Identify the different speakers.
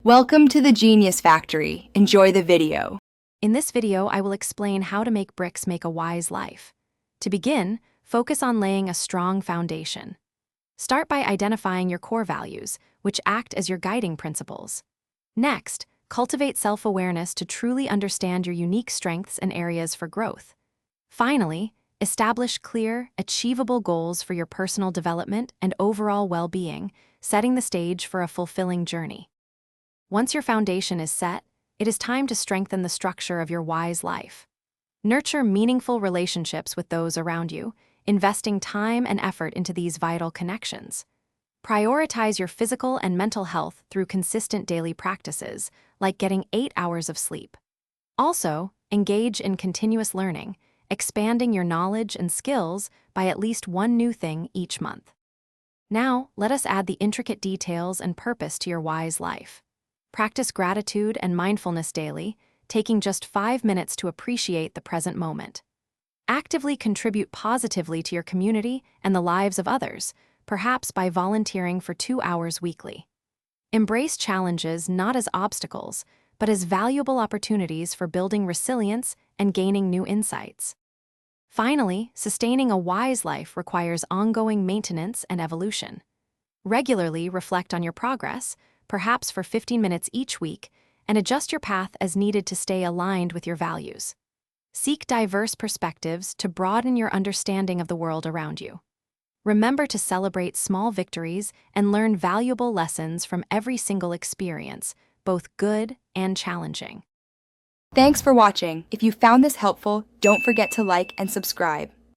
Speaker 1: Welcome to the Genius Factory. Enjoy the video.
Speaker 2: In this video, I will explain how to make bricks make a wise life. To begin, focus on laying a strong foundation. Start by identifying your core values, which act as your guiding principles. Next, cultivate self-awareness to truly understand your unique strengths and areas for growth. Finally, establish clear, achievable goals for your personal development and overall well-being, setting the stage for a fulfilling journey. Once your foundation is set, it is time to strengthen the structure of your wise life. Nurture meaningful relationships with those around you, investing time and effort into these vital connections. Prioritize your physical and mental health through consistent daily practices, like getting 8 hours of sleep. Also, engage in continuous learning, expanding your knowledge and skills by at least one new thing each month. Now, let us add the intricate details and purpose to your wise life. Practice gratitude and mindfulness daily, taking just 5 minutes to appreciate the present moment. Actively contribute positively to your community and the lives of others, perhaps by volunteering for 2 hours weekly. Embrace challenges not as obstacles, but as valuable opportunities for building resilience and gaining new insights. Finally, sustaining a wise life requires ongoing maintenance and evolution. Regularly reflect on your progress, perhaps for 15 minutes each week, and adjust your path as needed to stay aligned with your values. Seek diverse perspectives to broaden your understanding of the world around you. Remember to celebrate small victories and learn valuable lessons from every single experience, both good and challenging.
Speaker 1: Thanks for watching. If you found this helpful, don't forget to like and subscribe.